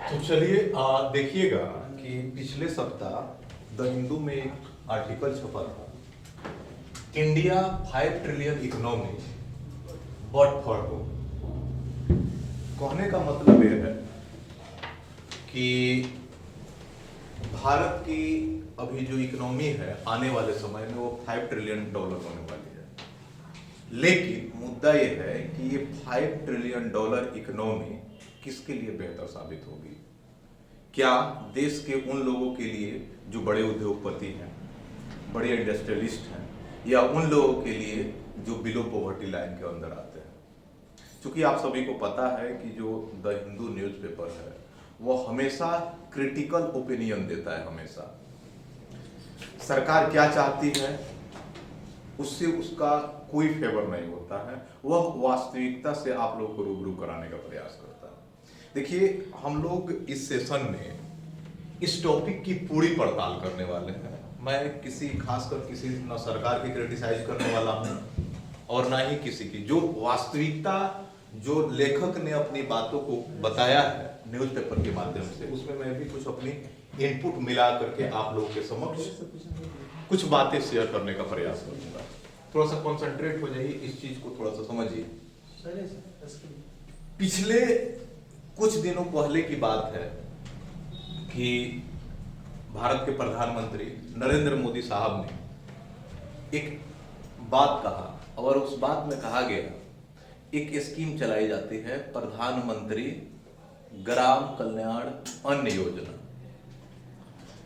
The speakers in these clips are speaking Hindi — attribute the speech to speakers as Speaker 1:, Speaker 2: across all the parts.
Speaker 1: तो चलिए देखिएगा कि पिछले सप्ताह द हिंदू में एक आर्टिकल छपा था। India 5 trillion economy but for हो। कहने का मतलब यह है कि भारत की अभी जो इकोनॉमी है आने वाले समय में वो 5 ट्रिलियन डॉलर होने वाली है। लेकिन मुद्दा यह है कि ये 5 ट्रिलियन डॉलर इकोनॉमी किसके लिए बेहतर साबित होगी? क्या देश के उन लोगों के लिए जो बड़े उद्योगपति हैं, बड़े इंडस्ट्रियलिस्ट हैं, या उन लोगों के लिए जो बिलो पॉवर्टी लाइन के अंदर आते हैं? क्योंकि आप सभी को पता है कि जो द हिंदू न्यूज़पेपर है वो हमेशा क्रिटिकल ओपिनियन देता है। हमेशा सरकार क्या चाहती है उससे उसका कोई फेवर नहीं होता है, वह वास्तविकता से आप लोग को रूबरू कराने का प्रयास करता है। देखिए, हम लोग इस सेशन में इस टॉपिक की पूरी पड़ताल करने वाले हैं। मैं खासकर किसी न सरकार की क्रिटिसाइज करने वाला हूं और ना ही किसी की, जो वास्तविकता जो लेखक ने अपनी बातों को बताया है न्यूज़पेपर के माध्यम से, उसमें मैं भी कुछ अपनी इनपुट मिला करके आप लोगों के समक्ष कुछ बातें शेयर करने का प्रयास करूंगा। थोड़ा सा कॉन्सेंट्रेट हो जाइए, इस चीज को थोड़ा सा समझिए। पिछले कुछ दिनों पहले की बात है कि भारत के प्रधानमंत्री नरेंद्र मोदी साहब ने एक बात कहा और उस बात में कहा गया, एक स्कीम चलाई जाती है प्रधानमंत्री ग्राम कल्याण अन्न योजना,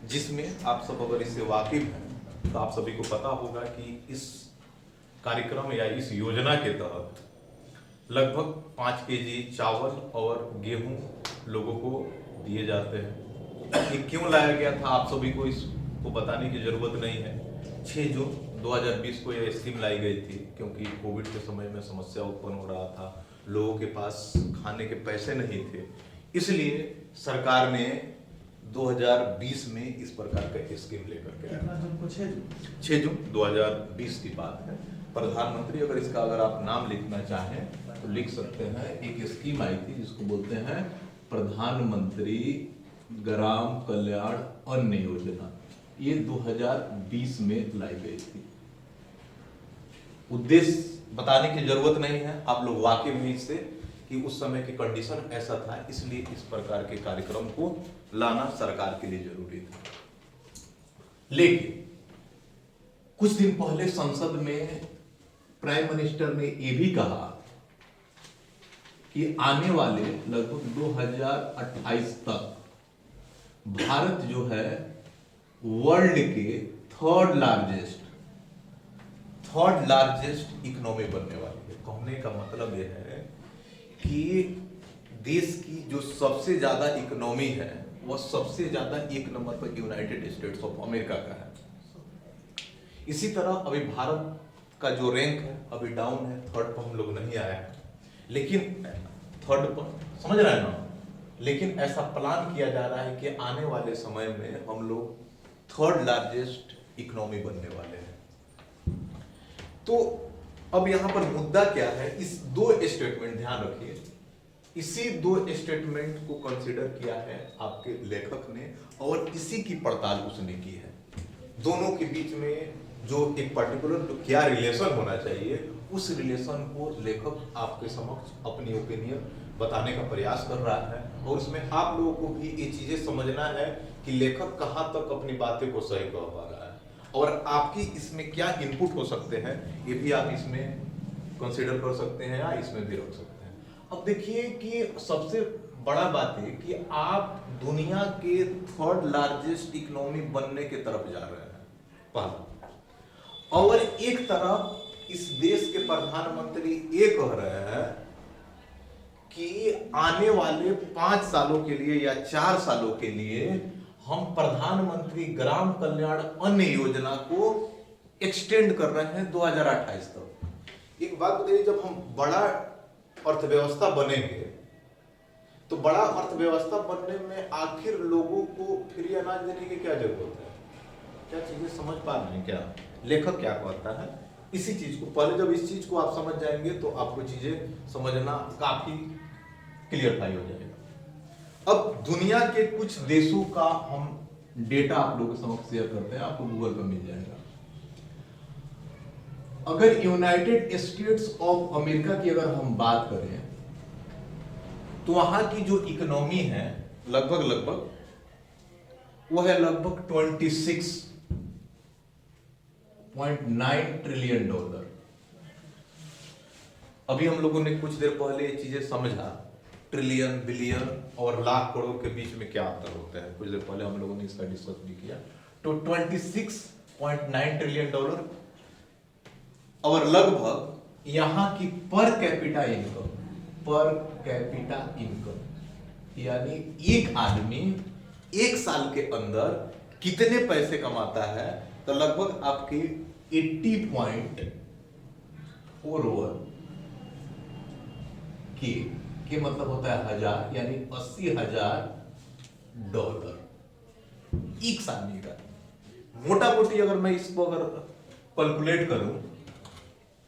Speaker 1: जिसमें आप सब अगर इससे वाकिफ हैं तो आप सभी को पता होगा कि इस कार्यक्रम या इस योजना के तहत लगभग 5 केजी चावल और गेहूं लोगों को दिए जाते हैं। ये क्यों लाया गया था आप सभी को इसको बताने की जरूरत नहीं है। 6 जून 2020 को यह स्कीम लाई गई थी, क्योंकि कोविड के समय में समस्या उत्पन्न हो रहा था, लोगों के पास खाने के पैसे नहीं थे, इसलिए सरकार ने 2020 में इस प्रकार का स्कीम लेकर के आया। 6 जून 2020 की बात है। प्रधानमंत्री, अगर आप नाम लिखना चाहें तो लिख सकते हैं। एक स्कीम आई थी जिसको बोलते हैं प्रधानमंत्री ग्राम कल्याण अन्न योजना। ये 2020 में लाई गई थी। उद्देश्य बताने की जरूरत नहीं है, आप लोग वाकिफ हैं इससे कि उस समय की कंडीशन ऐसा था, इसलिए इस प्रकार के कार्यक्रम को लाना सरकार के लिए जरूरी था। लेकिन कुछ दिन पहले संसद में प्राइम मिनिस्टर ने यह भी कहा कि आने वाले लगभग 2028 तक भारत जो है वर्ल्ड के थर्ड लार्जेस्ट इकोनॉमी बनने वाली है। कहने का मतलब यह है कि देश की जो सबसे ज्यादा इकोनॉमी है वह सबसे ज्यादा 1 नंबर पर यूनाइटेड स्टेट्स ऑफ अमेरिका का है। इसी तरह अभी भारत का जो रैंक है अभी डाउन है, 3rd पर हम लोग नहीं आए हैं, लेकिन 3rd पर, समझ रहे हैं ना, लेकिन ऐसा प्लान किया जा रहा है कि आने वाले समय में हम लोग 3rd लार्जेस्ट इकोनॉमी बनने वाले हैं। तो अब यहां पर मुद्दा क्या है, इस 2 स्टेटमेंट ध्यान रखिए, इसी 2 स्टेटमेंट को कंसीडर किया है आपके लेखक ने और इसी की पड़ताल उसने की है। दोनों के बीच में जो एक पर्टिकुलर जो क्या रिलेशन होना चाहिए, उस रिलेशन को लेखक आपके समक्ष अपनी ओपिनियन बताने का प्रयास कर रहा है, और उसमें आप लोगों को भी ये चीजें समझना है कि लेखक कहां तक अपनी बातें को सही कह पा रहा है और आपकी इसमें क्या इनपुट हो सकते हैं, ये भी आप इसमें कंसीडर कर सकते हैं या इसमें भी रख सकते हैं। अब देखिए कि सबसे बड़ा बात है कि आप दुनिया के 3rd लार्जेस्ट इकोनॉमी बनने के तरफ जा रहे हैं, पहला, और एक तरफ इस देश के प्रधानमंत्री ये कह रहे हैं कि आने वाले 5 सालों के लिए या 4 सालों के लिए हम प्रधानमंत्री ग्राम कल्याण अन्न योजना को एक्सटेंड कर रहे हैं 2028 तक। एक बात बताइए, जब हम बड़ा अर्थव्यवस्था बनेंगे तो बड़ा अर्थव्यवस्था बनने में आखिर लोगों को फ्री अनाज देने की क्या जरूरत है? क्या चीजें समझ पा रहे हैं क्या? लेखक क्या कहता है, इसी चीज को पहले जब इस चीज को आप समझ जाएंगे तो आपको चीजें समझना काफी क्लियरफाई हो जाएगा। अब दुनिया के कुछ देशों का हम डेटा आप लोगों के समक्ष शेयर करते हैं, आपको गूगल पर मिल जाएगा। अगर यूनाइटेड स्टेट्स ऑफ अमेरिका की अगर हम बात करें तो वहां की जो इकोनॉमी है लगभग वो है लगभग $26.9 ट्रिलियन। अभी हम लोगों ने कुछ देर पहले ये चीजें समझा, ट्रिलियन, बिलियन और लाख करोड़ के बीच में क्या अंतर होता है, कुछ देर पहले हम लोगों ने इसका डिस्कस भी किया। तो $26.9 ट्रिलियन और लगभग यहां की पर कैपिटा इनकम यानी एक आदमी एक साल के अंदर कितने पैसे कमाता है, तो लगभग आपकी 80.41 के मतलब होता है हजार, यानी $80,000 एक साल में का। मोटा मोटी अगर मैं इसको अगर कैलकुलेट करूं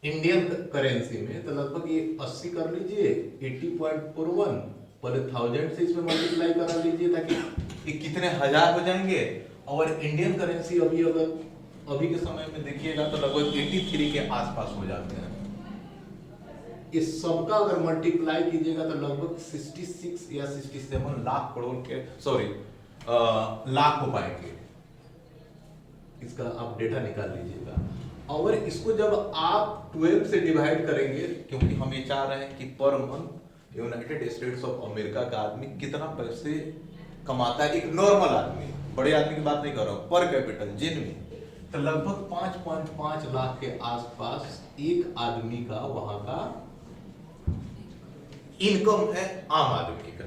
Speaker 1: इंडियन करेंसी में तो लगभग ये 80 कर लीजिए, 80.41 पहले 1000 से इसमें मल्टीप्लाई करा लीजिए ताकि ये कितने हजार हो जाएंगे। और इंडियन करेंसी अभी अभी के समय में देखिएगा तो लगभग 83 के आसपास हो जाते हैं। इस सबका अगर मल्टीप्लाई कीजिएगा तो लगभग 66 या 67 लाख करोड़ के लाख हो पाएंगे। इसका आप डेटा निकाल लीजिएगा और इसको जब आप 12 से डिवाइड करेंगे, क्योंकि हम ये चाह रहे हैं कि per month United states of America का आदमी कितना पैसे कमाता है, एक नॉर्मल आदमी, बड़े आदमी की बात नहीं कर रहा हूं, पर कैपिटल जिनमें, तो लगभग 5.5 लाख के आसपास एक आदमी का वहां का इनकम है, आम आदमी का।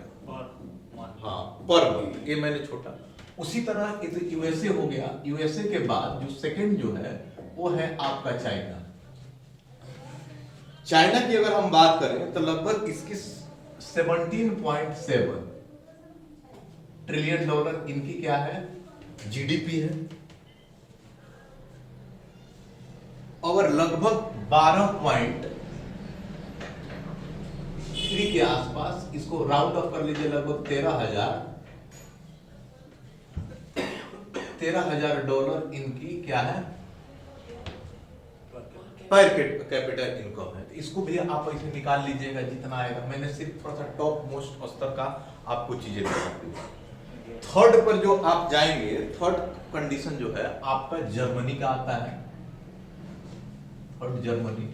Speaker 1: हाँ, पर मंथ, ये मैंने छोटा। उसी तरह यूएसए हो गया। यूएसए के बाद जो सेकंड जो है वो है आपका चाइना। चाइना की अगर हम बात करें तो लगभग इसकी 17.7 ट्रिलियन डॉलर इनकी क्या है, जीडीपी है। और लगभग 12.3 के आसपास, इसको राउंड ऑफ कर लीजिए, लगभग $13,000 इनकी क्या है, पर कैपिटल इनकम है। तो इसको भी आप इसे निकाल लीजिएगा जितना आएगा। मैंने सिर्फ थोड़ा सा टॉप मोस्ट स्तर का आपको चीजें बता दी। थर्ड पर जो आप जाएंगे, थर्ड कंडीशन जो है आपका जर्मनी का आता है। थर्ड जर्मनी,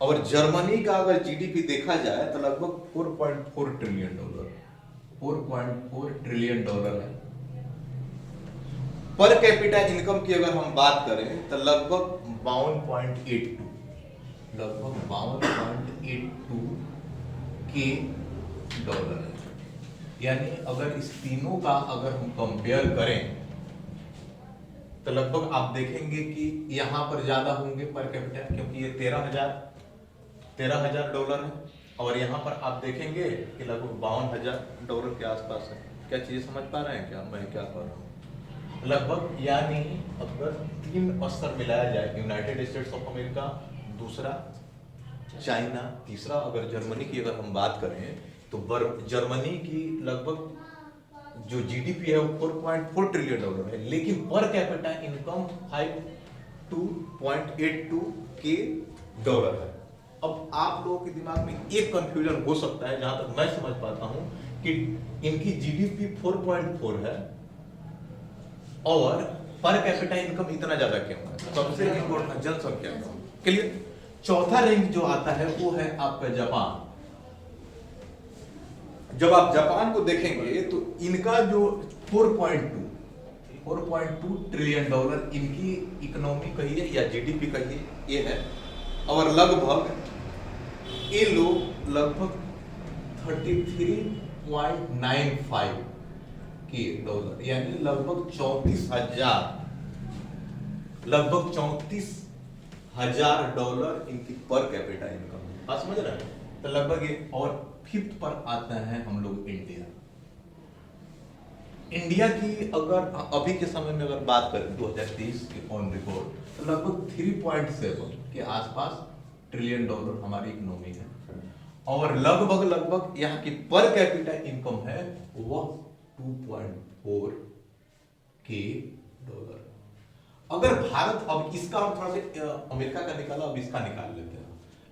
Speaker 1: और जर्मनी का अगर जीडीपी देखा जाए तो लगभग $4.4 ट्रिलियन, $4.4 ट्रिलियन है। पर कैपिटा इनकम की अगर हम बात करें तो लगभग 52.82 के डॉलर है। यानी अगर इस तीनों का अगर हम कंपेयर करें तो लगभग आप देखेंगे कि यहां पर ज्यादा होंगे पर कैपिटा, क्योंकि ये $13,000 है, और यहां पर आप देखेंगे कि लगभग $52,000 के आसपास है। क्या चीजें समझ पा रहे हैं क्या मैं क्या कर रहा हूं? लगभग, यानी अगर 3 स्तर मिलाया जाए, यूनाइटेड स्टेट्स ऑफ अमेरिका, दूसरा चाइना, तीसरा अगर जर्मनी की अगर हम बात करें तो जर्मनी की लगभग जो जीडीपी है वो $4.4 ट्रिलियन है, लेकिन पर कैपिटा इनकम 52.82 के डॉलर है। अब आप लोगों के दिमाग में एक कंफ्यूजन हो सकता है, जहां तक मैं समझ पाता हूं, कि इनकी जीडीपी 4.4 है और पर कैपिटा इनकम इतना ज्यादा क्यों है? सबसे इंपॉर्टेंट जनसंख्या के लिए। चौथा रैंक जो आता है वो है आपका जापान। जब आप जापान को देखेंगे तो इनका जो 4.2 ट्रिलियन डॉलर इनकी इकोनॉमी कहिए या जीडीपी कहिए ये है, और लगभग ये लोग लगभग 33.95 के डॉलर, यानी लगभग 34,000 डॉलर इनकी पर कैपिटा इनकम। आप समझ रहे हैं? तो लगभग ये, और फिफ्थ पर आता है हम लोग इंडिया की अगर अभी के समय में अगर बात करें 2023 के ऑन रिकॉर्ड, तो लगभग 3.7 के आसपास ट्रिलियन डॉलर हमारी इकोनॉमी है, और लगभग यहाँ की पर कैपिटा इनकम है वह 2.4 के डॉलर। अगर भारत, अब इसका हम थोड़ा सा अमेरिका का निकाला, अब इसका निकाल लेते हैं।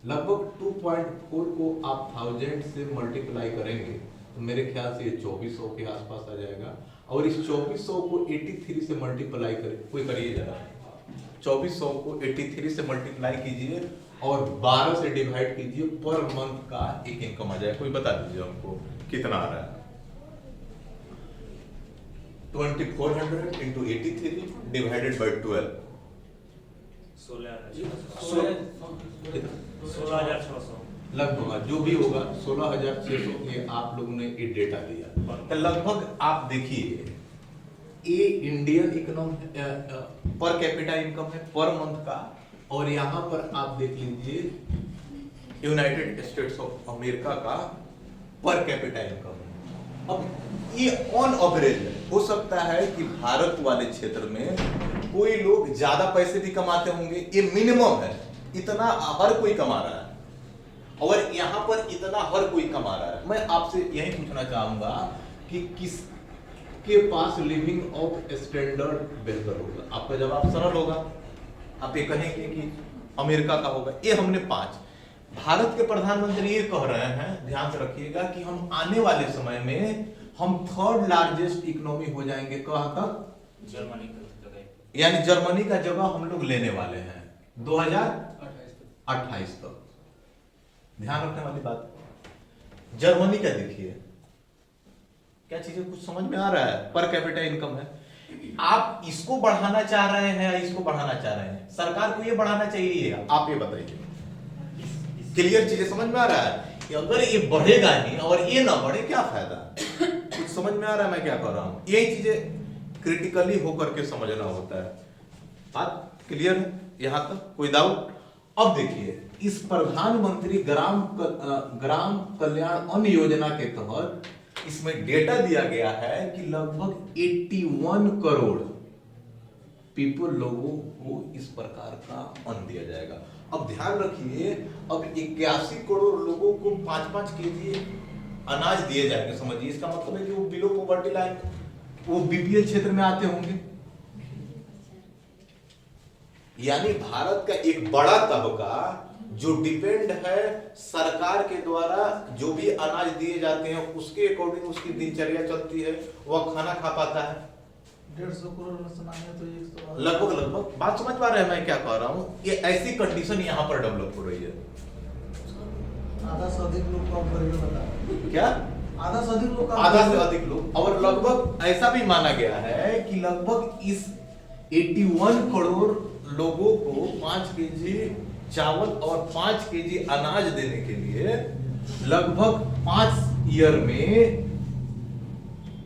Speaker 1: लगभग 2.4 को आप 1000 से मल्टीप्लाई करेंगे तो मेरे ख्याल से ये 2400 के आसपास आ जाएगा। और इस 2400 को 83 से मल्टीप्लाई करें, कोई करिए जरा, 2400 को 83 से मल्टीप्लाई कीजिए और 12 से डिवाइड कीजिए, पर मंथ का एक इनकम आ जाएगा। कोई बता दीजिए हमको कितना आ रहा है। 2400 इंटू 83 डिवाइडेड बाई 12,
Speaker 2: 16,600
Speaker 1: लगभग जो भी होगा 16,600 ये आप लोगों ने ये डेटा दिया। तो लगभग आप देखिए ये Indian economy per capita income है पर मंथ का, और यहाँ पर आप देख लीजिए यूनाइटेड स्टेट्स ऑफ अमेरिका का पर कैपिटा इनकम है। अब ये ऑन एवरेज है, हो सकता है कि भारत वाले क्षेत्र में कोई लोग ज्यादा पैसे भी कमाते होंगे, ये मिनिमम है, इतना हर कोई कमा रहा है, और यहां पर इतना हर कोई कमा रहा है। मैं आपसे यही पूछना चाहूंगा कि किसके पास लिविंग ऑफ स्टैंडर्ड बेहतर होगा? आपका जवाब सरल होगा, आप ये कहेंगे कि अमेरिका का होगा। ये हमने 5। भारत के प्रधानमंत्री ये कह रहे हैं, ध्यान से रखिएगा, कि हम आने वाले समय में हम 3rd लार्जेस्ट इकोनॉमी हो जाएंगे। कहां तक?
Speaker 2: जर्मनी का जगह,
Speaker 1: यानी जर्मनी का जगह हम लोग लेने वाले हैं 2028 तक। ध्यान रखने वाली बात, जर्मनी का देखिए क्या चीजें, कुछ समझ में आ रहा है? पर कैपिटा इनकम है, आप इसको बढ़ाना चाह रहे हैं या इसको बढ़ाना चाह रहे हैं? सरकार को ये बढ़ाना चाहिए, आप ये बताइए। क्लियर चीजें समझ में आ रहा है कि अगर ये बढ़ेगा नहीं और ये ना बढ़े क्या फायदा? कुछ समझ में आ रहा है मैं क्या कर रहा हूं? यही चीजें क्रिटिकली होकर के समझना होता है। बात क्लियर है यहां तक? कोई डाउट? अब देखिए इस प्रधानमंत्री ग्राम कल्याण अन्न योजना के तहत इसमें डेटा दिया गया है कि लगभग 81 करोड़ पीपल, लोगों को इस प्रकार का अन्न दिया जाएगा। अब ध्यान रखिए, अब 81 करोड़ लोगों को 5-5 केजी अनाज दिए जाएंगे। समझिए, इसका मतलब है कि वो बिलो पॉवर्टी लाइन, वो बीपीएल क्षेत्र में आते होंगे। यानी भारत का एक बड़ा तबका जो डिपेंड है सरकार के द्वारा, जो भी अनाज दिए जाते हैं उसके अकॉर्डिंग उसकी दिनचर्या चलती है, वह खाना खा पाता है।
Speaker 3: 150 करोड़ तो
Speaker 1: लगभग बात समझ पा रहे हैं मैं क्या कह रहा हूं? ये ऐसी कंडीशन यहां पर डेवलप हो रही है।
Speaker 3: आधा से अधिक लोग को आप करके बता,
Speaker 1: क्या
Speaker 3: आधा से अधिक लोग,
Speaker 1: आधा से अधिक लोग, और लगभग ऐसा भी माना गया है कि लगभग इस 81 करोड़ लोगों को 5 केजी चावल और 5 केजी अनाज देने के लिए लगभग 5 ईयर में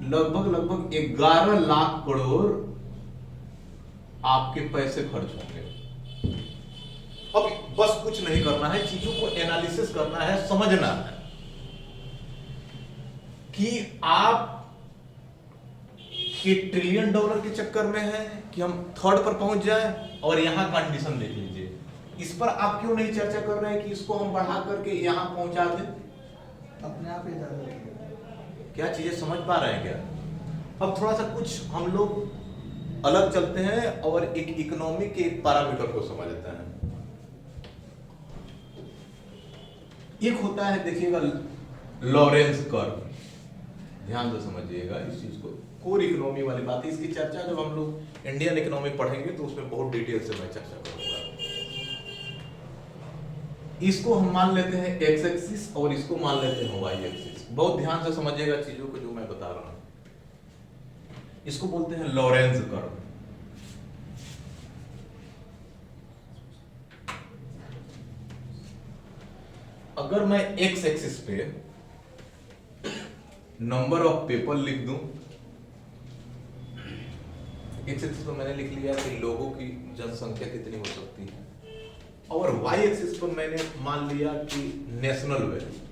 Speaker 1: लगभग 11 लाख करोड़ आपके पैसे खर्च होंगे। अब बस कुछ नहीं करना है, चीजों को एनालिसिस करना है, समझना है कि आप $1 ट्रिलियन के चक्कर में है कि हम 3rd पर पहुंच जाएं, और यहां कंडीशन देख लीजिए। इस पर आप क्यों नहीं चर्चा कर रहे हैं कि इसको हम बढ़ा करके यहां पहुंचा दें?
Speaker 3: अपने आप ही ज्यादा।
Speaker 1: क्या चीजें समझ पा रहे हैं क्या? अब थोड़ा सा कुछ हम लोग अलग चलते हैं और एक इकोनॉमी के एक पैरामीटर को समझते हैं। एक होता है, देखिएगा, लॉरेंस कर्व। ध्यान से समझिएगा इस चीज को, कोर इकोनॉमी वाली बात है। इसकी चर्चा जब हम लोग इंडियन इकोनॉमी पढ़ेंगे तो उसमें बहुत डिटेल से मैं चर्चा करूंगा। इसको हम मान लेते हैं एक्स एक्सिस और इसको मान लेते हैं वाई एक्सिस। बहुत ध्यान से समझिएगा चीजों को जो मैं बता रहा हूं। इसको बोलते हैं लॉरेंस कर्व। अगर मैं एक्स एक्सिस पे नंबर ऑफ पीपल लिख दूं, एक्स एक्सिस पे मैंने लिख लिया कि लोगों की जनसंख्या कितनी हो सकती है, और वाई एक्सिस पर मैंने मान लिया कि नेशनल वेल्थ।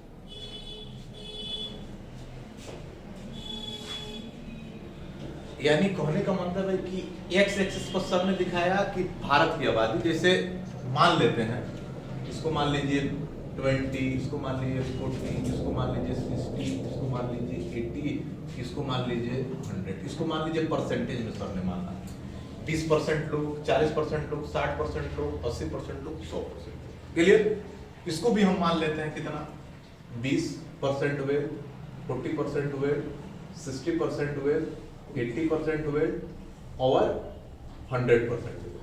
Speaker 1: यानी कहने का मतलब है कि एक्स एक्सिस पर सर ने दिखाया कि भारत की आबादी, जैसे मान लेते हैं, इसको मान लीजिए 20, इसको मान लीजिए 40, इसको मान लीजिए 60, इसको मान लीजिए 80, इसको मान लीजिए 100, इसको मान लीजिए परसेंटेज में सर ने माना 20% लोग, 40% लोग, 60% लोग, 80% लोग, 100%। क्लियर? इसको भी हम मान लेते हैं कितना, 20% वेट, 40% वेट, 60% वेट, 80% वेट और 100% वेट।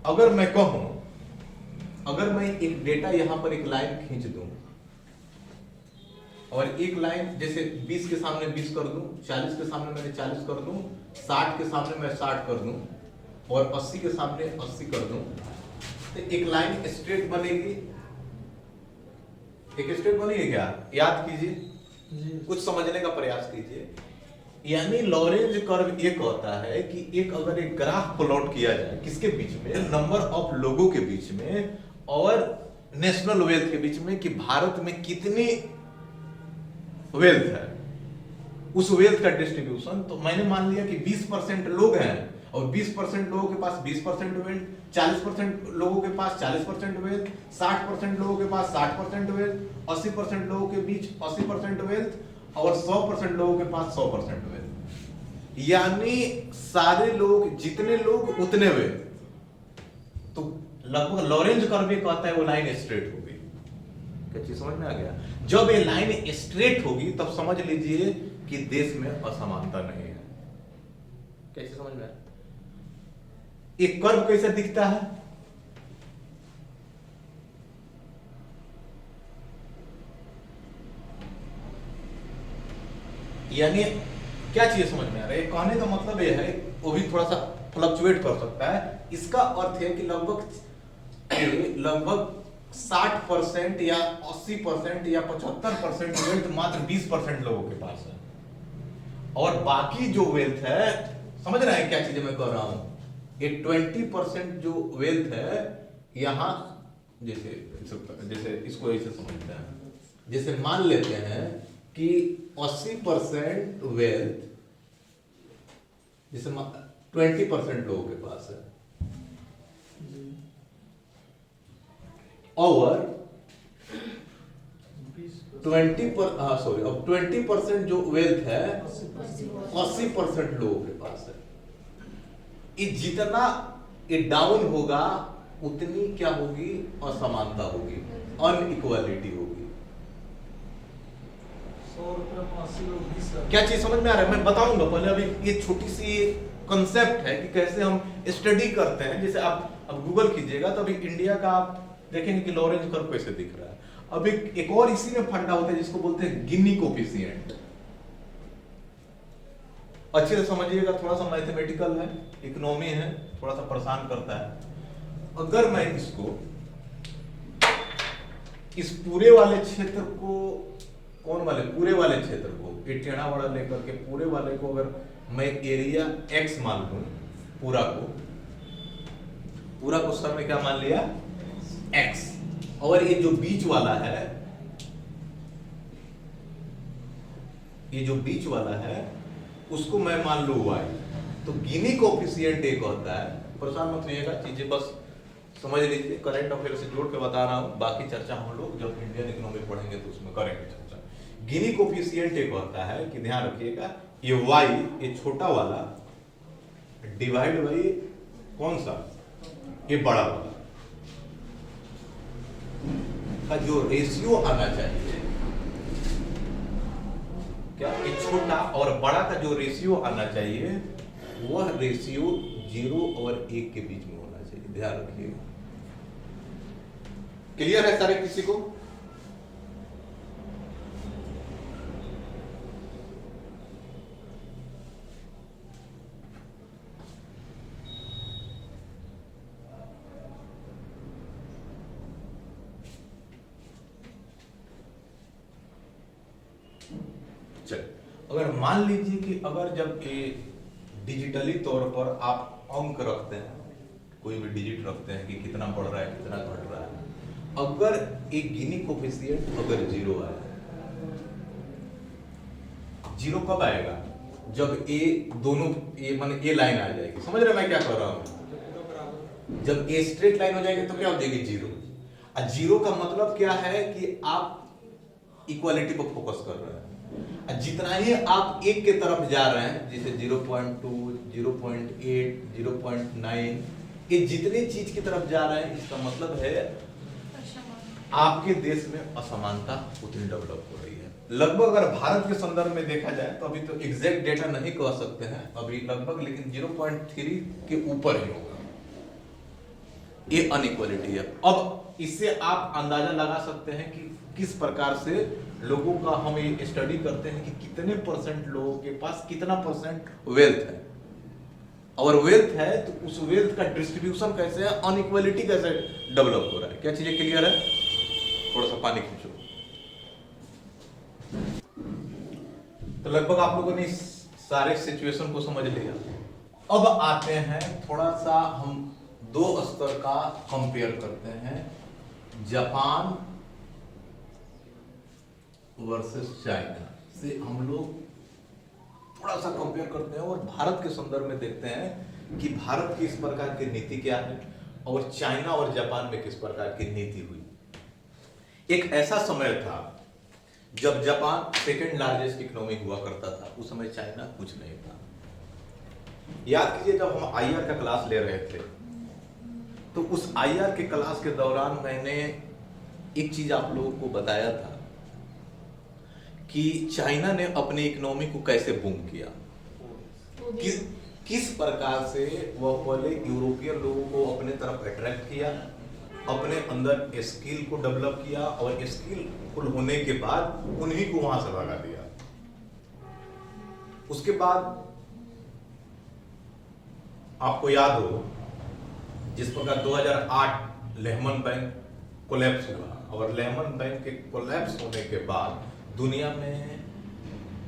Speaker 1: अगर मैं कहूं, अगर मैं एक डेटा यहां पर एक लाइन खींच दूं और एक लाइन जैसे 20 के सामने 20 कर दूं, 40 के सामने मैंने 40 कर दूं, 60 के सामने मैं 60 कर दूं और 80 के सामने 80 कर दूं, तो एक लाइन स्ट्रेट बनेगी। एक स्ट्रेट बनेगी क्या? याद कीजिए, कुछ समझने का प्रयास कीजिए। यानी लॉरेंज कर्व ये कहता है कि एक अगर एक ग्राफ प्लॉट किया जाए किसके बीच में, नंबर ऑफ लोगों के बीच में और नेशनल वेल्थ के बीच में, कि भारत में कितनी वेल्थ है, उस वेल्थ का डिस्ट्रीब्यूशन। तो मैंने मान लिया कि 20% लोग हैं और 20% लोगों के पास 20% वेल्थ, 40% लोगों के पास 40% वेल्थ, 60% लोगों के पास 60% वेल्थ, 80% लोगों के बीच 80% वेल्थ और 100% लोगों के पास 100% वेल्थ। यानी सारे लोग, जितने लोग उतने वेल्थ। तो लगभग लॉरेंज कर्व कहता है वो लाइन स्ट्रेट होगी। क्या चीज समझ में आ गया? जब ये लाइन स्ट्रेट होगी तब समझ लीजिए कि देश में असमानता नहीं है। कैसे समझ में आया? एक कर्व कैसे दिखता है? यानी क्या चीज समझ में आ रहा है? कहने का मतलब यह है, वो भी थोड़ा सा फ्लक्चुएट कर सकता है। इसका अर्थ है कि लगभग 60% या 80% या 75% वेल्थ मात्र 20% लोगों के पास है और बाकी जो वेल्थ है, समझ रहे हैं क्या चीजें मैं कह रहा हूं? ये 20% जो वेल्थ है यहां, जैसे इसको ऐसे समझते हैं, जैसे मान लेते हैं कि 80% वेल्थ जैसे 20% लोगों के पास है और 20% जो वेल्थ है 80% लोगों के पास है। ये जितना ये डाउन होगा उतनी क्या होगी? असमानता होगी, अनइक्वालिटी होगी।
Speaker 3: 100 रुपये में 80 लोग 20 का।
Speaker 1: क्या चीज समझ में आ रहा है? मैं बताऊंगा, पहले अभी ये छोटी सी कंसेप्ट है कि कैसे हम स्टडी करते हैं। जैसे आप अब गूगल कीजिएगा तो अभी इंडिया का आप देखेंगे कि लॉरेंज कर्व कैसे दिख रहा है। अब एक और इसी में फंडा होता है जिसको बोलते हैं गिनी कोफिशिएंट। अच्छे से समझिएगा, थोड़ा सा मैथमेटिकल है, इकोनॉमी है, थोड़ा सा परेशान करता है। अगर मैं इसको, इस पूरे वाले क्षेत्र को, कौन वाले? पूरे वाले क्षेत्र को, ये टेढ़ा वाला लेकर के पूरे वाले को अगर मैं एरिया x मान लूं, पूरा को सर में क्या मान लिया? x। और ये जो बीच वाला है, ये जो बीच वाला है उसको मैं मान लूं y। तो गिनी कोफिशिएंट एक होता है, परेशान मत होइएगा, चीजें बस समझ लीजिए, करंट अफेयर से जोड़ के बता रहा हूं। बाकी चर्चा हम लोग जब इंडियन इकोनॉमी पढ़ेंगे तो उसमें करेंगे चर्चा। गिनी कोफिशिएंट एक होता है कि ध्यान रखिएगा, ये y, ये छोटा वाला डिवाइड बाई कौन सा? ये बड़ा वाला का जो रेशियो आना चाहिए, क्या ये छोटा और बड़ा का जो रेशियो आना चाहिए वह रेशियो 0 और 1 के बीच में होना चाहिए। ध्यान रखिएगा। क्लियर है सारे किसी को? अगर मान लीजिए कि अगर जब ये डिजिटली तौर पर आप अंक रखते हैं, कोई भी डिजिट रखते हैं कि कितना बढ़ रहा है कितना घट रहा है, अगर एक गिनी कोफिशिएंट अगर 0 आए, 0 कब आएगा? जब ए दोनों ए माने ए लाइन आ जाएगी। समझ रहे मैं क्या कर रहा हूं? जब ए स्ट्रेट लाइन हो जाएगी तो क्या हो जाएगी? 0। जीरो का मतलब क्या है कि आप इक्वालिटी पर फोकस कर रहे हैं। जितना ही आप एक के तरफ जा रहे हैं, जैसे 0.2, 0.8, 0.9, ये जितनी चीज की तरफ जा रहे हैं, इसका मतलब है आपके देश में असमानता उतनी डेवलप हो रही है। लगभग अगर भारत के संदर्भ में देखा जाए तो अभी तो एग्जैक्ट डेटा नहीं कह सकते हैं अभी लगभग, लेकिन 0.3 के ऊपर ही होगा। ये अनइक्वालिटी है। अब इससे आप अंदाजा लगा सकते हैं कि किस प्रकार से लोगों का हम ये स्टडी करते हैं कि कितने परसेंट लोगों के पास कितना परसेंट वेल्थ है, और वेल्थ है तो उस वेल्थ का डिस्ट्रीब्यूशन कैसे है, अनइक्वालिटी कैसे डेवलप हो रहा है। क्या चीजें क्लियर है? थोड़ा सा पानी खींचो। तो लगभग आप लोगों ने इस सारे सिचुएशन को समझ लिया। अब आते हैं थोड़ा सा हम दो स्तर का कंपेयर करते हैं, जापान वर्सेस चाइना से हम लोग थोड़ा सा कंपेयर करते हैं और भारत के संदर्भ में देखते हैं कि भारत की इस प्रकार की नीति क्या है और चाइना और जापान में किस प्रकार की नीति हुई। एक ऐसा समय था जब जापान सेकेंड लार्जेस्ट इकोनॉमी हुआ करता था, उस समय चाइना कुछ नहीं था। याद कीजिए जब हम आईआर का क्लास ले रहे थे तो उस आईआर के क्लास के दौरान मैंने एक चीज आप लोगों को बताया था कि चाइना ने अपनी इकोनॉमी को कैसे बूम किया, किस प्रकार से वह पहले यूरोपियन लोगों को अपने तरफ अट्रैक्ट किया, अपने अंदर स्किल को डेवलप किया और स्किलफुल होने के बाद उन्हीं को वहां से भगा दिया। उसके बाद आपको याद हो जिस प्रकार 2008 लेहमन बैंक कोलैप्स हुआ और लेहमन बैंक के कोलैप्स होने के बाद दुनिया में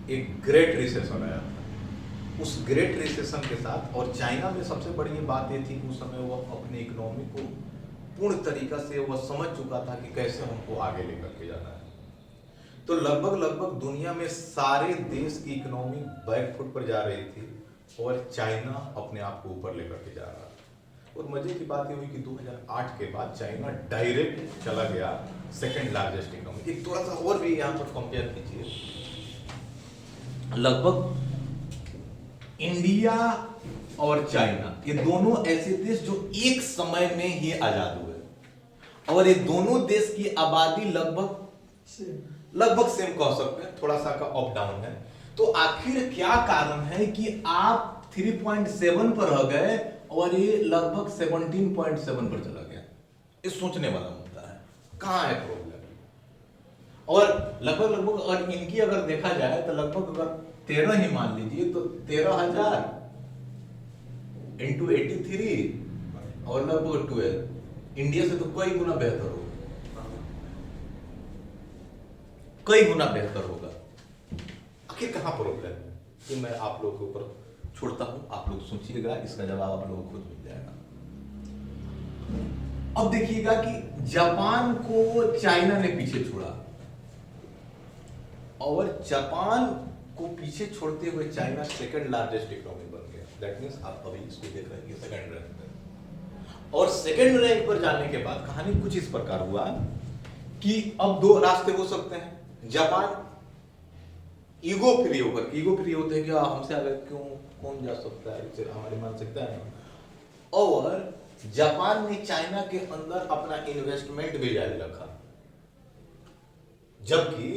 Speaker 1: एक ग्रेट रिसेशन आया था। उस ग्रेट रिसेशन के साथ और चाइना में सबसे बड़ी बात ये थी कि उस समय वह अपनी इकोनॉमी को पूर्ण तरीका से वह समझ चुका था कि कैसे हमको आगे लेकर के जाना है। तो लगभग दुनिया में सारे देश की इकोनॉमी बैक फुट पर जा रही थी और चाइना अपने आप को ऊपर लेकर के जा रहा था। और मजे की बात ये हुई कि 2008 के बाद चाइना डायरेक्ट चला गया सेकंड लार्जेस्ट इकोनॉमी। एक थोड़ा सा और भी यहाँ पर कंपेयर कीजिए, लगभग इंडिया और चाइना ये दोनों ऐसे देश जो एक समय में ही आजाद हुए और ये दोनों देश की आबादी लगभग सेम कह सकते हैं, थोड़ा सा का अप डाउन है। तो आखिर क्या कारण है कि आप 3.7 पर रह गए और ये लगभग 17.7 पर चला गया? ये सोचने वाला मुद्दा है, कहां है प्रॉब्लम? और लगभग अगर इनकी अगर देखा जाए तो लगभग अगर 13 ही मान लीजिए तो 13,000 इंटू 83 और लगभग 12, इंडिया से तो कई गुना बेहतर होगा, कई गुना बेहतर होगा। आखिर कहां प्रॉब्लम है कि मैं आप लोगों के ऊपर छोड़ता हूं, आप लोग सोचिएगा, इसका जवाब आप लोगों को खुद मिल जाएगा। अब देखिएगा कि जापान को चाइना ने पीछे छोड़ा और जापान को पीछे छोड़ते हुए चाइना सेकंड लार्जेस्ट इकोनॉमी बन गया। दैट मींस आप अभी इसको देख रहे हैं सेकंड रैंक पर, और सेकंड रैंक पर जाने के बाद कहानी कुछ इस प्रकार हुआ कि अब दो रास्ते हो सकते हैं। जापान ईगो फ्री होते हैं कि हमसे आगे क्यों कौन जा सकता है, इसे हमारी मानसिकता है। और जापान ने चाइना के अंदर अपना इन्वेस्टमेंट भी जारी रखा, जबकि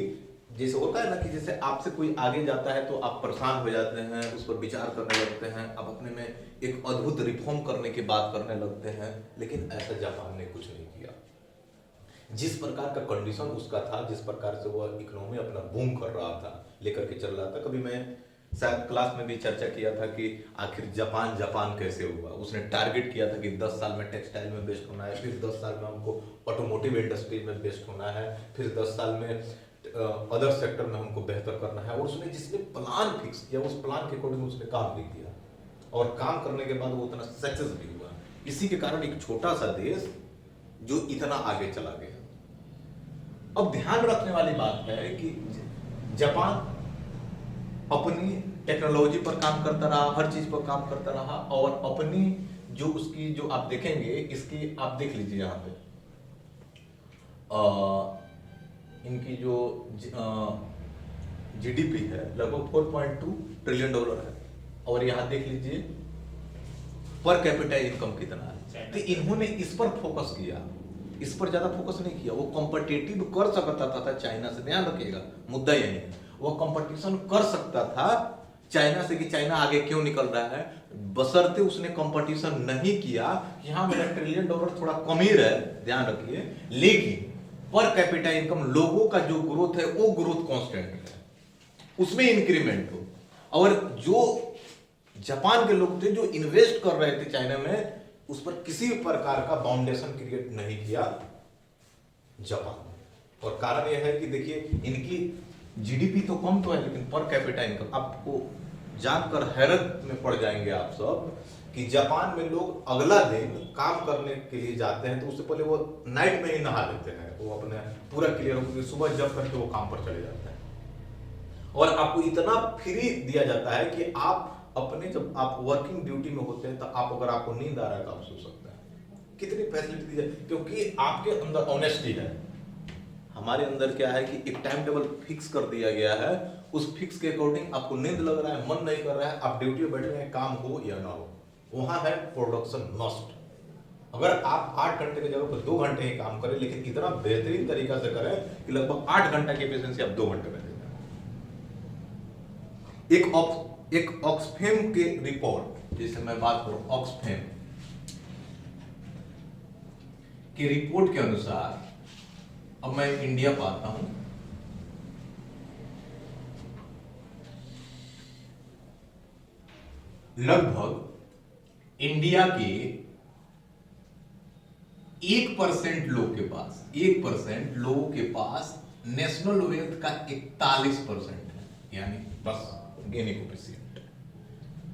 Speaker 1: जैसे होता है ना कि जैसे आपसे कोई आगे जाता है तो आप परेशान हो जाते हैं, उस पर विचार करने लगते हैं, आप अपने में एक अद्भुत रिफॉर्म करने की बात करने लगते हैं, लेकिन ऐसा जापान ने कुछ नहीं किया। जिस प्रकार का कंडीशन उसका था, जिस प्रकार से वह इकोनॉमी अपना बूम कर रहा था, लेकर के चल रहा था। कभी मैं शायद क्लास में भी चर्चा किया था कि आखिर जापान कैसे हुआ। उसने टारगेट किया था कि 10 साल में टेक्सटाइल में बेस्ट होना है, फिर 10 साल में हमको ऑटोमोटिव इंडस्ट्री में बेस्ट होना है, फिर 10 साल में अदर सेक्टर में हमको बेहतर करना है। और उसने जिसने प्लान फिक्स किया उस प्लान के अकॉर्डिंग उसने काम भी किया और काम करने के बाद वो उतना सक्सेस भी हुआ। इसी के कारण एक छोटा सा देश जो इतना आगे चला गया। अब ध्यान रखने वाली बात है कि जापान अपनी टेक्नोलॉजी पर काम करता रहा, हर चीज पर काम करता रहा और अपनी जो उसकी जो आप देखेंगे, इसकी आप देख लीजिए यहाँ पे इनकी जो जीडीपी है लगभग 4.2 ट्रिलियन डॉलर है। और यहाँ देख लीजिए पर कैपिटा इनकम कितना है। तो इन्होंने इस पर फोकस किया, इस पर ज्यादा फोकस नहीं किया। वो कॉम्पिटिटिव कर सकता था चाइना से, ध्यान रखिएगा मुद्दा यही है, वो कंपटीशन कर सकता था चाइना से कि चाइना आगे क्यों निकल रहा है, बशर्ते उसने कंपटीशन नहीं किया कि हाँ मेरा ट्रिलियन डॉलर थोड़ा कम ही रहे, ध्यान रखिए, लेकिन पर कैपिटा इनकम लोगों का जो ग्रोथ है वो ग्रोथ कांस्टेंट है, उसमें इंक्रीमेंट हो। और जो जापान के लोग थे जो इन्वेस्ट कर रहे थे चाइना में, उस पर किसी भी प्रकार का फाउंडेशन क्रिएट नहीं किया जापान। और कारण यह है कि देखिए इनकी जीडीपी तो कम तो है, लेकिन पर कैपिटा इनकम, आपको जानकर हैरत में पड़ जाएंगे आप सब कि जापान में लोग अगला दिन काम करने के लिए जाते हैं तो उससे पहले वो नाइट में ही नहा लेते हैं, वो अपने पूरा क्लियर होकर सुबह जब करके वो काम पर चले जाते हैं। और आपको इतना फ्री दिया जाता है कि आप अपने, जब आप वर्किंग ड्यूटी में होते हैं तो आप, अगर आपको नींद आ रहा है तो आप सो सकते हैं। कितनी फैसिलिटी दी जाए, क्योंकि आपके अंदर ऑनेस्टी है। हमारे अंदर क्या है कि एक टाइम टेबल फिक्स कर दिया गया है, उस फिक्स के अकॉर्डिंग आपको नींद लग रहा है, मन नहीं कर रहा है, आप ड्यूटी में बैठे हैं, काम हो या ना हो, वहां है प्रोडक्शन मस्ट। अगर आप 8 घंटे की जगह पर 2 घंटे ही काम करें, लेकिन इतना बेहतरीन तरीका से करें कि लगभग 8 घंटे की एफिशिएंसी आप 2 घंटे में दें। एक ऑक्सफैम के रिपोर्ट, जैसे मैं बात करूं ऑक्सफैम की रिपोर्ट के अनुसार, अब मैं इंडिया पर आता हूं, लगभग इंडिया के 1% लोग के पास, 1% लोगों के पास नेशनल वेल्थ का 41% है, यानी बस गेनी कोफिशिएंट।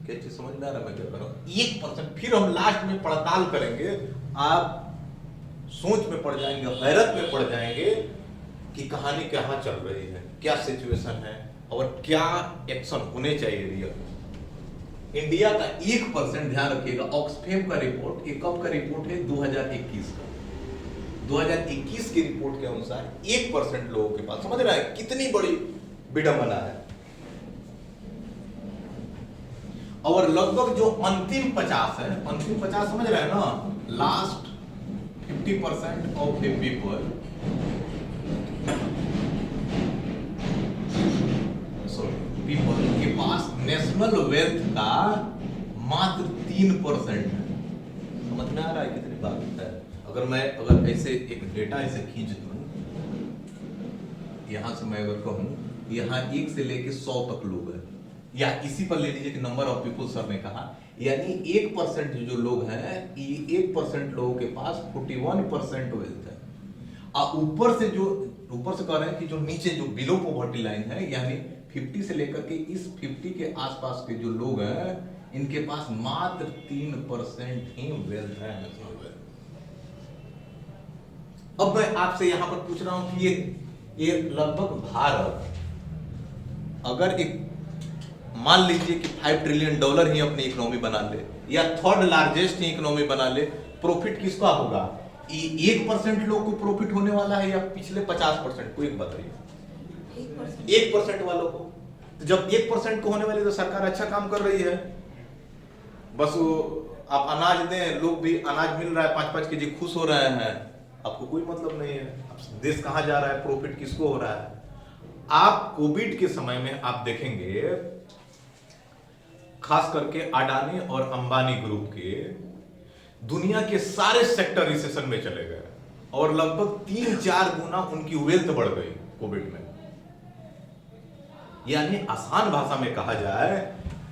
Speaker 1: क्या चीज समझ में आ रहा है मैं क्या कर रहा हूं? 1%। फिर हम लास्ट में पड़ताल करेंगे, आप सोच में पड़ जाएंगे, हैरत में पड़ जाएंगे कि कहानी कहां चल रही है, क्या सिचुएशन है और क्या एक्शन होने चाहिए रियल। इंडिया का 1%, ध्यान रखिएगा, ऑक्सफैम का रिपोर्ट, ये कब का रिपोर्ट है? 2021 का। 2021 की रिपोर्ट के अनुसार 1% लोगों के पास, समझ रहा है कितनी बड़ी विडंबना है। और लगभग जो अंतिम 50 है, अंतिम 50 समझ रहे हैं ना, last 50% of the people, people के पास नेशनल वेल्थ का मात्र 3% है। समझ में आ रहा है कितनी बात है? अगर ऐसे एक डेटा ऐसे खींच दूं, यहां से मैं अगर कहूं यहां 1 से लेके 100 तक लोग हैं, या इसी पर ले लीजिए कि नंबर ऑफ पीपल सर ने कहा, यानी 1% जो लोग हैं, 1% लोगों के पास 41% वेल्थ है। और ऊपर से कह रहे हैं कि जो नीचे जो बिलो पॉवर्टी लाइन है, यानी 50 से लेकर के इस 50 के आसपास के जो लोग हैं, इनके पास मात्र 3% ही वेल्थ है, नेशनल वेल्थ। अब मैं आपसे यहां पर पूछ रहा हूं कि ये लगभग भारत अगर एक मान लीजिए कि $5 ट्रिलियन ही अपनी इकोनॉमी बना ले, या थर्ड लार्जेस्ट इकोनॉमी बना ले, प्रॉफिट किसका होगा? 1% लोग को प्रॉफिट होने वाला है या पिछले 50% को? एक बताइए। 1% वालों को। तो जब 1% को होने वाली, तो सरकार अच्छा काम कर रही है। बस वो आप अनाज दें, लोग भी अनाज मिल रहा है 5-5 केजी, खुश हो रहे हैं, आपको कोई मतलब नहीं है। देश कहां जा रहा है, प्रॉफिट किसको हो रहा है? आप कोविड के समय में आप देखेंगे, खास करके अडानी और अंबानी ग्रुप के दुनिया के सारे सेक्टर रिसेशन में चले गए, और लगभग 3-4 गुना उनकी वेल्थ बढ़ गई कोविड में। यानी आसान भाषा में कहा जाए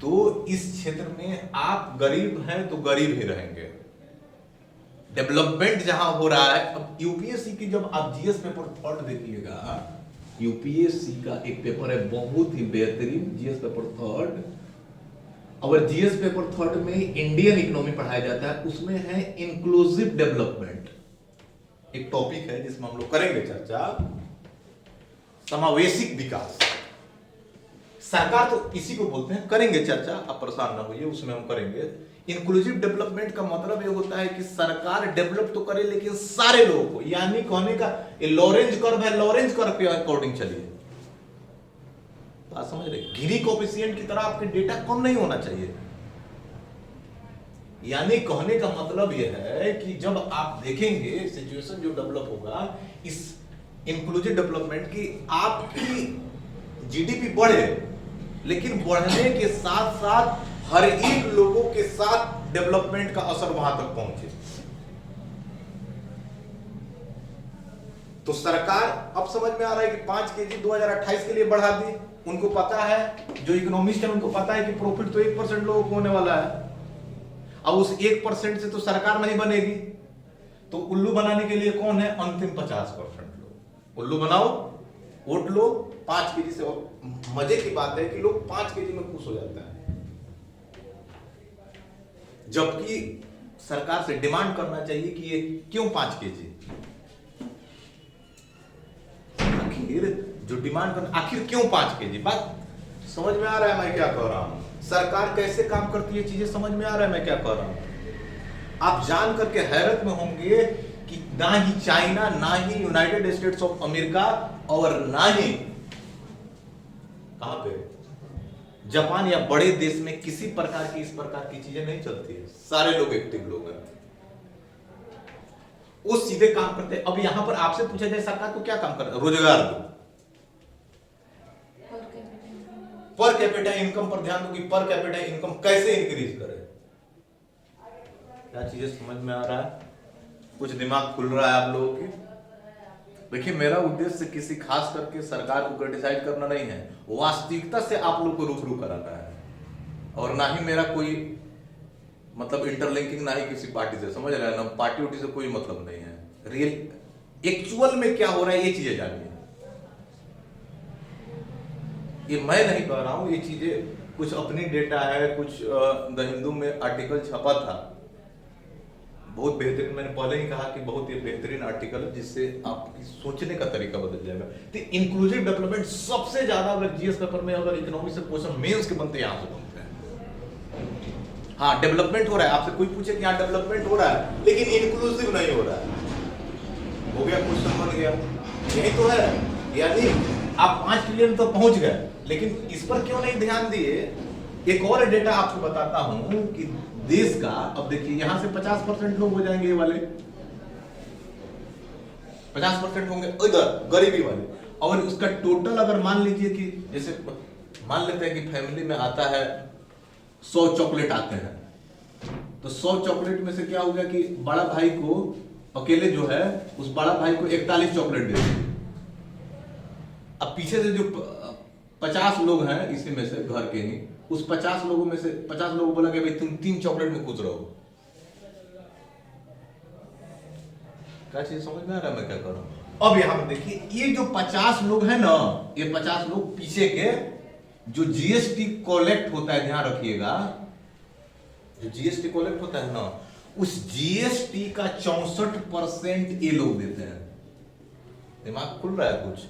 Speaker 1: तो इस क्षेत्र में आप गरीब हैं तो गरीब ही रहेंगे। डेवलपमेंट जहां हो रहा है, अब यूपीएससी की जब आप जीएस पेपर 3 देखिएगा, यूपीएससी का एक पेपर है बहुत ही बेहतरीन, जीएस पेपर 3, और जीएस पेपर 3 में इंडियन इकोनॉमी पढ़ाया जाता है, उसमें है इंक्लूसिव डेवलपमेंट, एक टॉपिक है जिसमें हम लोग करेंगे चर्चा, समावेशिक विकास। सरकार तो इसी को बोलते हैं, करेंगे चर्चा, आप परेशान ना होइए, उसमें हम करेंगे। इंक्लूसिव डेवलपमेंट का मतलब ये होता है कि सरकार डेवलप तो करे लेकिन सारे लोगों को, यानी कहने का ये लॉरेंज कर्व है, लॉरेंज कर्व के अकॉर्डिंग चलिए। बात समझ रहे? गिरी कोफिशिएंट की तरह आपके डेटा कम नहीं होना चाहिए। यानी कहने का मतलब यह है कि जब आप देखेंगे सिचुएशन जो डेवलप होगा इस इंक्लूसिव डेवलपमेंट की, आपकी जीडीपी बढ़े लेकिन बढ़ने के साथ साथ हर एक लोगों के साथ डेवलपमेंट का असर वहां तक पहुंचे। तो सरकार अब समझ में आ रहा है कि 5 केजी 2028 के लिए बढ़ा दी। उनको पता है, जो इकोनॉमिस्ट है उनको पता है कि प्रॉफिट तो 1% लोगों को होने वाला है। अब उस 1% से तो सरकार नहीं बनेगी, तो उल्लू बनाने के लिए कौन है? अंतिम 50% लोग। उल्लू बनाओ, वोट लो 5 केजी से। और मजे की बात है कि लोग 5 केजी में खुश हो जाते हैं, जबकि सरकार से डिमांड करना चाहिए कि ये क्यों 5 केजी। आखिर जो डिमांड कर, आखिर क्यों 5 केजी? बात समझ में आ रहा है मैं क्या कह रहा हूं? सरकार कैसे काम करती है, चीजें समझ में आ रहा है मैं क्या कह रहा हूं? आप जान करके हैरत में होंगे कि ना ही चाइना, ना ही यूनाइटेड स्टेट्स ऑफ अमेरिका और ना ही कहां पे जापान या बड़े देश में किसी प्रकार की इस प्रकार की चीजें नहीं चलती है। सारे लोग एक्टिव लोग हैं, वो सीधे काम करते हैं। अब यहां पर आपसे पूछा जाए सरकार को क्या काम करना है? रोजगार दो, पर कैपिटा इनकम पर ध्यान दो कि पर कैपिटा इनकम कैसे इंक्रीज करे। क्या चीजें समझ में आ रहा है? कुछ दिमाग खुल रहा है आप लोगों की? देखिए, मेरा उद्देश्य किसी खास करके सरकार को क्रिटिसाइज करना नहीं है, वास्तविकता से आप लोग को रूबरू कराना है। और ना ही मेरा कोई मतलब इंटरलिंकिंग, ना ही किसी पार्टी से, समझ रहे हैं ना? पार्टी उटी से कोई मतलब नहीं है। रियल एक्चुअल में क्या हो रहा है ये चीजें जानिए। ये मैं नहीं कह रहा हूं, ये चीजें कुछ अपनी डेटा है, कुछ द हिंदू में आर्टिकल छपा था, बहुत बेहतरीन। मैंने पहले ही कहा कि बहुत ही बेहतरीन आर्टिकल है, जिससे आपकी सोचने का तरीका बदल जाएगा। तो इंक्लूसिव डेवलपमेंट सबसे ज्यादा, अगर जीएस पेपर में अगर इकोनॉमी से क्वेश्चन मेंस के बनते हैं, यहां से बनते हैं। हाँ, डेवलपमेंट हो रहा है, आपसे कोई पूछे कि यहाँ डेवलपमेंट हो रहा है लेकिन इंक्लूसिव नहीं हो रहा है, हो गया, क्वेश्चन बन गया। यही तो है, यानी आप 5 ट्रिलियन तो पहुंच गए, लेकिन इस पर क्यों नहीं ध्यान दिए? एक और डेटा आपको बताता हूं कि देश का, अब देखिए यहां से 50% लोग हो जाएंगे, ये वाले 50% होंगे इधर गरीबी वाले, और उसका टोटल अगर मान लीजिए कि जैसे मान लेते हैं कि फैमिली में आता है 100 चॉकलेट आते हैं, तो 100 चॉकलेट में से क्या हो गया कि बड़ा भाई को अकेले जो है, उस बड़ा भाई को 41 चॉकलेट दे दी। अब पीछे से जो 50 लोग हैं इसी में से घर के ही, उस 50 लोगों में से 50 लोगों बोला कि भाई तुम 3 चॉकलेट में खुश रहो। क्या चीज समझ में आ रहा है मैं क्या कर रहा हूं? अब यहां पर देखिए, ये जो 50 लोग हैं ना, ये 50 लोग पीछे के जो जीएसटी कलेक्ट होता है, ध्यान रखिएगा, जो जीएसटी कलेक्ट होता है ना, उस जीएसटी का 64% ये लोग देते हैं। दिमाग खुल रहा है कुछ?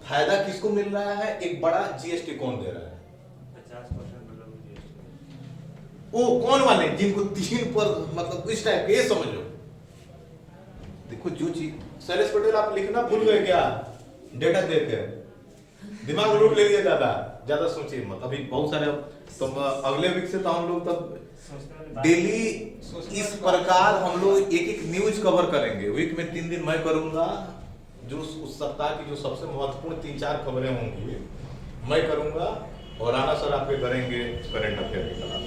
Speaker 1: फायदा किसको मिल रहा है? एक बड़ा जीएसटी कौन दे रहा है?
Speaker 2: 50% लोग
Speaker 1: वो कौन वाले जिनको 3 पर, मतलब इस टाइप के, ये समझ लो। देखो जो चीज शैलेश पटेल आप लिखना भूल गए क्या? डेटा देख के दिमाग लूट ले लिया, ज्यादा सोचिए मत। अभी बहुत सारे, तो अगले वीक से तो हम लोग तब डेली इस प्रकार हम लोग एक एक न्यूज कवर करेंगे। वीक में 3 दिन मैं करूंगा, जो उस सप्ताह की जो सबसे महत्वपूर्ण 3-4 खबरें होंगी मैं करूंगा, और राणा सर आपके करेंगे करंट अफेयर की क्लास।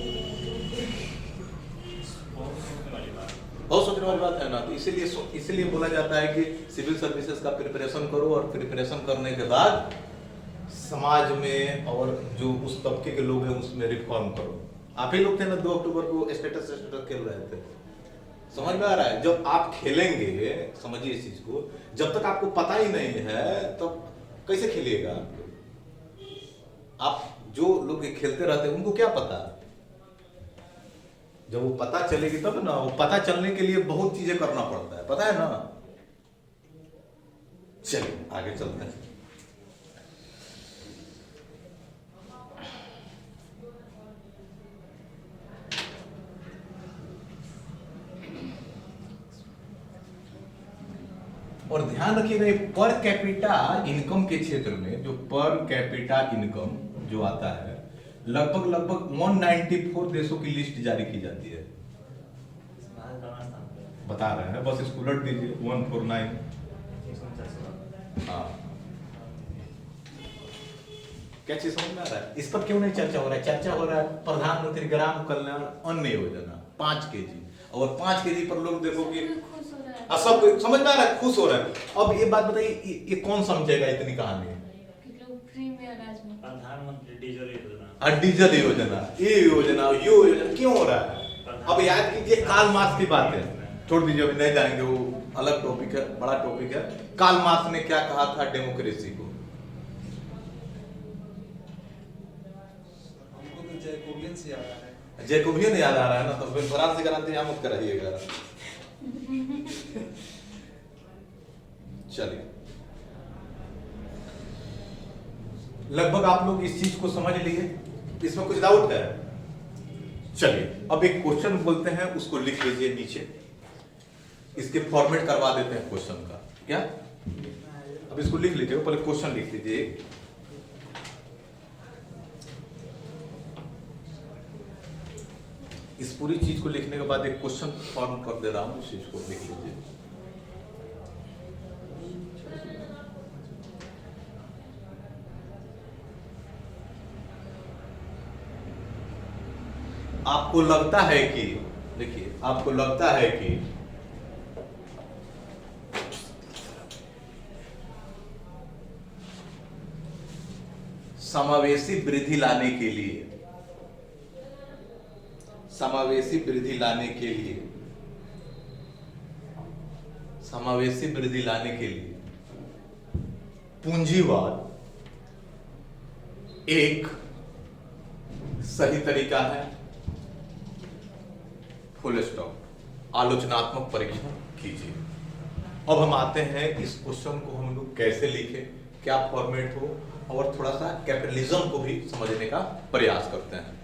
Speaker 1: बहुत सोचने वाली बात है ना? तो इसीलिए बोला जाता है कि सिविल सर्विसेज का प्रिपरेशन करो, और प्रिपरेशन करने के बाद समाज में और जो उस तबके के लोग हैं उसमें रिफॉर्म करो। आप ही लोग थे ना 2 अक्टूबर को स्टेटस खेल रहे थे, समझ में आ रहा है? जब आप खेलेंगे, समझिए इस चीज को, जब तक आपको पता ही नहीं है तब तो कैसे खेलिएगा आप लोग? आप जो लोग खेलते रहते हैं उनको क्या पता? जब वो पता चलेगी तब ना। वो पता चलने के लिए बहुत चीजें करना पड़ता है, पता है ना? चलिए आगे चलते हैं। और ध्यान रखिएगा ये पर कैपिटा इनकम के क्षेत्र में जो पर कैपिटा इनकम जो आता है लगभग लगभग 194 देशों की लिस्ट जारी की जाती है।
Speaker 2: भारत कहाँ स्थान पे है?
Speaker 1: बता रहे हैं, बस इसको उलट दीजिए 149।
Speaker 2: 149।
Speaker 1: हाँ, क्या चीज समझ में आ रहा है? इस पर क्यों नहीं चर्चा हो रहा है? चर्चा हो रहा है प्रधानमंत्री ग्राम कल्याण अन्न योजना 5 केजी, और 5 केजी पर लोग देखो कि
Speaker 4: खुश हो रहा है
Speaker 1: सब कोई समझ में आ रहा है, खुश हो रहा है। अब ये बात बताइए, ये कौन समझेगा इतनी कहानी?
Speaker 4: कि लोग फ्री में अनाज में
Speaker 2: प्रधानमंत्री डीजल योजना।
Speaker 1: डीजल योजना, ये योजना, यो योजना क्यों हो रहा है? अब याद कीजिए काल मास की बात है, छोड़ दीजिए अभी नहीं जाएंगे, वो अलग टॉपिक है, बड़ा टॉपिक है। काल मास ने क्या कहा था डेमोक्रेसी को?
Speaker 3: हमको तो जैकोबियन से याद आ रहा है।
Speaker 1: जैकोबियन याद आ रहा है ना, तो फिर फ्रांस की क्रांति यहाँ मत कराइएगा। चलिए, लगभग आप लोग इस चीज को समझ लिए, इसमें कुछ डाउट है? चलिए अब एक क्वेश्चन बोलते हैं, उसको लिख लीजिए नीचे, इसके फॉर्मेट करवा देते हैं क्वेश्चन का। क्या अब इसको लिख लीजिए, पहले क्वेश्चन लिख लीजिए। इस पूरी चीज को लिखने के बाद एक क्वेश्चन फॉर्म कर दे रहा हूं, इस चीज को लिख लीजिए। आपको लगता है कि, देखिए आपको लगता है कि समावेशी वृद्धि लाने के लिए, समावेशी वृद्धि लाने के लिए, समावेशी वृद्धि लाने के लिए पूंजीवाद एक सही तरीका है? Full stop. आलोचनात्मक परीक्षण कीजिए। अब हम आते हैं इस क्वेश्चन को हम लोग कैसे लिखें, क्या फॉर्मेट हो, और थोड़ा सा कैपिटलिज्म को भी समझने का प्रयास करते हैं।